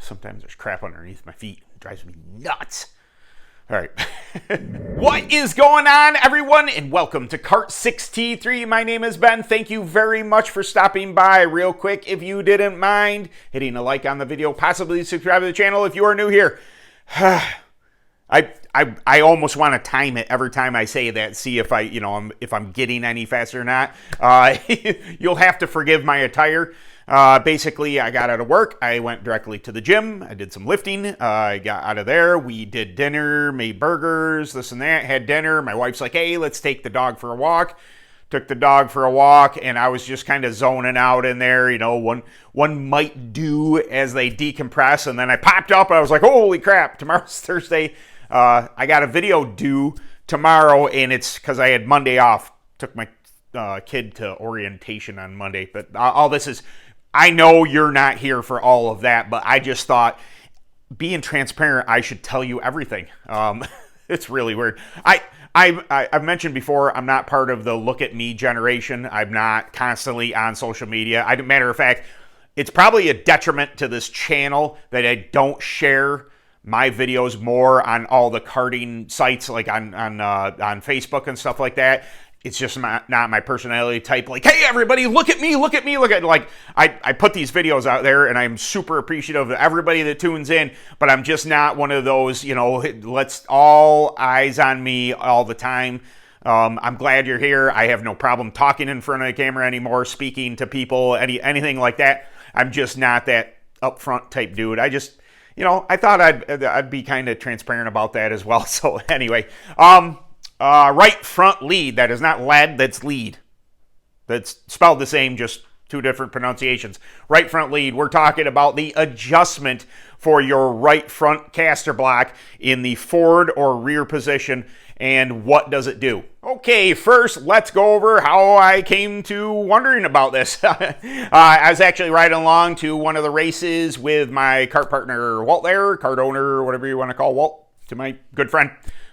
Sometimes there's crap underneath my feet. It drives me nuts. All right. What is going on, everyone? And welcome to Kart 6T3. My name is Ben. Thank you very much for stopping by. Real quick, if you didn't mind hitting a like on the video, possibly subscribe to the channel if you are new here. I almost want to time it every time I say that, see if if I'm getting any faster or not. You'll have to forgive my attire. Basically, I got out of work. I went directly to the gym. I did some lifting. I got out of there. We did dinner, made burgers, this and that, had dinner. My wife's like, hey, let's take the dog for a walk. Took the dog for a walk, and I was just kind of zoning out in there. You know, one might do as they decompress, and then I popped up, and I was like, holy crap, tomorrow's Thursday. I got a video due tomorrow, and it's because I had Monday off. Took my kid to orientation on Monday, but all this is, I know you're not here for all of that, but I just thought, being transparent, I should tell you everything. It's really weird. I've mentioned before, I'm not part of the look at me generation. I'm not constantly on social media. Matter of fact, it's probably a detriment to this channel that I don't share my videos more on all the karting sites, like on Facebook and stuff like that. It's just not my personality type. Like, hey, everybody, look at me, look at me, look at, like, I put these videos out there, and I'm super appreciative of everybody that tunes in, but I'm just not one of those, let's all eyes on me all the time. I'm glad you're here. I have no problem talking in front of the camera anymore, speaking to people, anything like that. I'm just not that upfront type dude. I just, I thought I'd be kind of transparent about that as well. So anyway, right front lead. That is not lead, that's lead. That's spelled the same, just two different pronunciations. Right front lead. We're talking about the adjustment for your right front caster block in the forward or rear position, and what does it do? Okay, first, let's go over how I came to wondering about this. I was actually riding along to one of the races with my kart partner, Walt there, kart owner, whatever you want to call Walt, to my good friend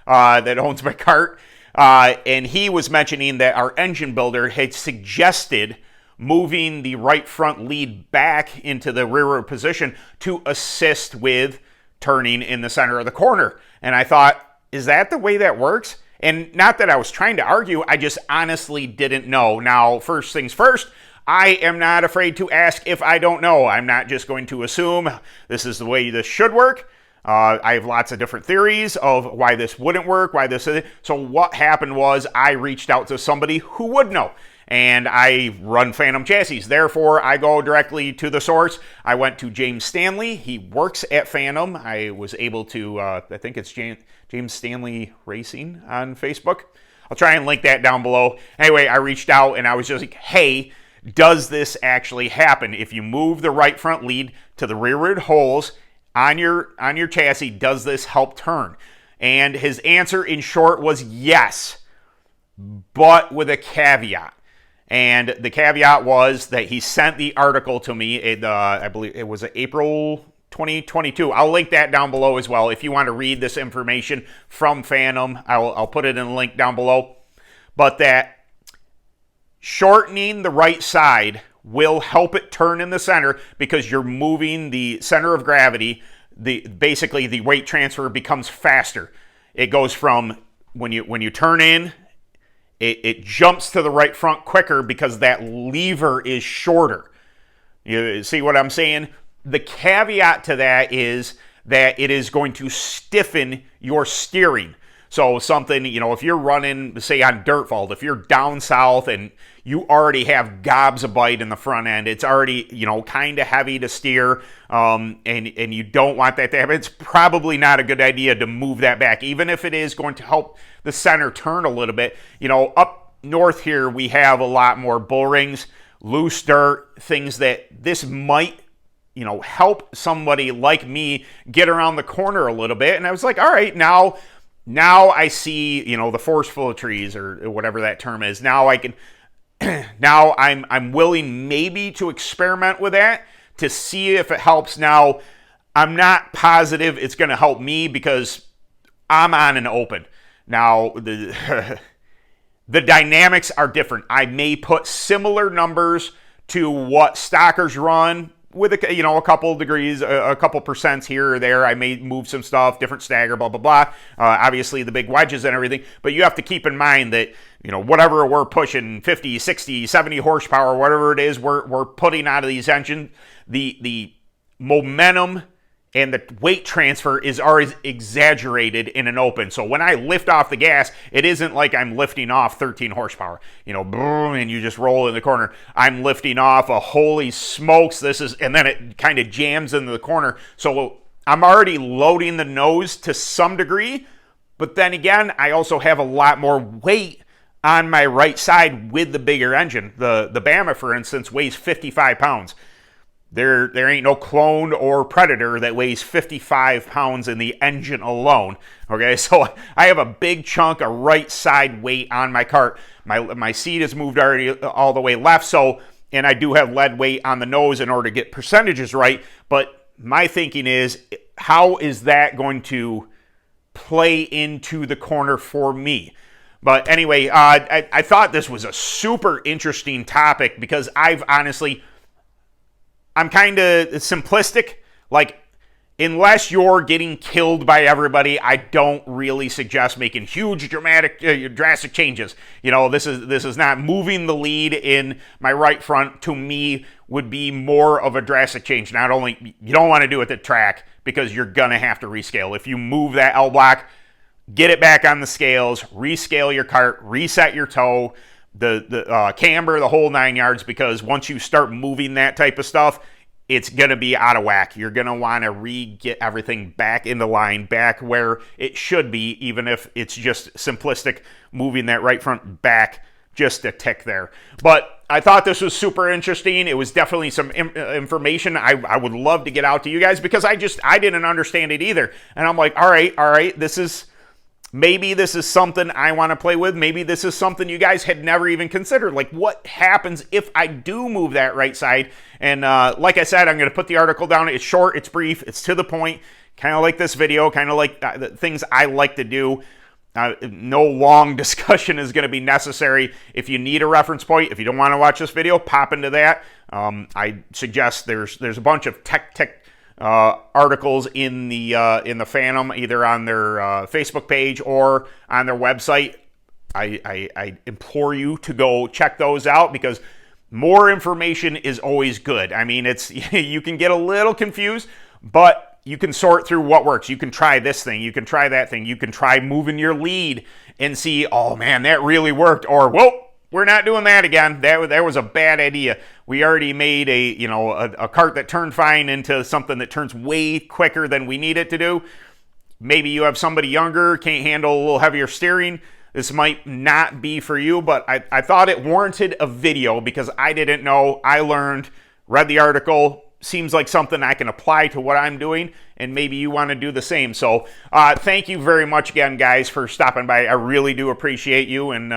that owns my kart. And he was mentioning that our engine builder had suggested moving the right front lead back into the rearward position to assist with turning in the center of the corner. And I thought, is that the way that works? And not that I was trying to argue, I just honestly didn't know. Now, first things first, I am not afraid to ask if I don't know. I'm not just going to assume this is the way this should work. I have lots of different theories of why this wouldn't work, why this is. So what happened was I reached out to somebody who would know. And I run Phantom Chassis. Therefore, I go directly to the source. I went to James Stanley. He works at Phantom. I was able to, I think it's James Stanley Racing on Facebook. I'll try and link that down below. Anyway, I reached out and I was just like, hey, does this actually happen? If you move the right front lead to the rearward holes on your chassis, does this help turn? And his answer in short was yes, but with a caveat. And the caveat was that he sent the article to me, I believe it was April 2022. I'll link that down below as well. If you want to read this information from Phantom, I'll put it in a link down below. But that shortening the right side will help it turn in the center because you're moving the center of gravity. Basically, the weight transfer becomes faster. It goes from when you turn in, it jumps to the right front quicker because that lever is shorter. You see what I'm saying? The caveat to that is that it is going to stiffen your steering. So something, if you're running, say on dirt fault, if you're down south and you already have gobs of bite in the front end, it's already, kind of heavy to steer, and you don't want that to happen, it's probably not a good idea to move that back, even if it is going to help the center turn a little bit. Up north here, we have a lot more bull rings, loose dirt, things that this might, help somebody like me get around the corner a little bit. And I was like, all right, now I see, the forest full of trees or whatever that term is. Now I can, now I'm willing maybe to experiment with that to see if it helps. Now, I'm not positive it's going to help me because I'm on an open. Now, the dynamics are different. I may put similar numbers to what stockers run with a couple degrees, a couple percents here or there. I may move some stuff, different stagger, blah, blah, blah. Obviously the big wedges and everything, but you have to keep in mind that, whatever we're pushing, 50, 60, 70 horsepower, whatever it is, we're putting out of these engines, the momentum and the weight transfer is always exaggerated in an open. So when I lift off the gas, it isn't like I'm lifting off 13 horsepower, boom, and you just roll in the corner. I'm lifting off a holy smokes, and then it kind of jams into the corner. So I'm already loading the nose to some degree, but then again, I also have a lot more weight on my right side with the bigger engine. The Bama, for instance, weighs 55 pounds. There ain't no clone or Predator that weighs 55 pounds in the engine alone. Okay, so I have a big chunk of right side weight on my cart. My seat is moved already all the way left, and I do have lead weight on the nose in order to get percentages right. But my thinking is, how is that going to play into the corner for me? But anyway, I thought this was a super interesting topic because I'm kind of simplistic. Like, unless you're getting killed by everybody, I don't really suggest making huge, drastic changes. This is not moving the lead in my right front. To me, would be more of a drastic change. Not only, you don't want to do it at the track because you're gonna have to rescale. If you move that L block, get it back on the scales, rescale your cart, reset your toe, the camber, the whole 9 yards, because once you start moving that type of stuff, it's going to be out of whack. You're going to want to get everything back in the line, back where it should be, even if it's just simplistic, moving that right front back just a tick there. But I thought this was super interesting. It was definitely some information I would love to get out to you guys, because I didn't understand it either. And I'm like, all right, maybe this is something I want to play with. Maybe this is something you guys had never even considered. Like, what happens if I do move that right side? And like I said, I'm going to put the article down. It's short, it's brief, it's to the point, kind of like this video, kind of like the things I like to do. No long discussion is going to be necessary. If you need a reference point, if you don't want to watch this video, pop into that. I suggest there's a bunch of tech articles in the Phantom, either on their Facebook page or on their website. I implore you to go check those out, because more information is always good. I mean, you can get a little confused, but you can sort through what works. You can try this thing, you can try that thing, you can try moving your lead and see, oh man, that really worked, or whoa, we're not doing that again. That was a bad idea. We already made a cart that turned fine into something that turns way quicker than we need it to do. Maybe you have somebody younger, can't handle a little heavier steering. This might not be for you, but I thought it warranted a video because I didn't know. I learned, read the article, seems like something I can apply to what I'm doing, and maybe you want to do the same. So thank you very much again, guys, for stopping by. I really do appreciate you, and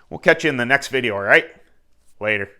we'll catch you in the next video, all right? Later.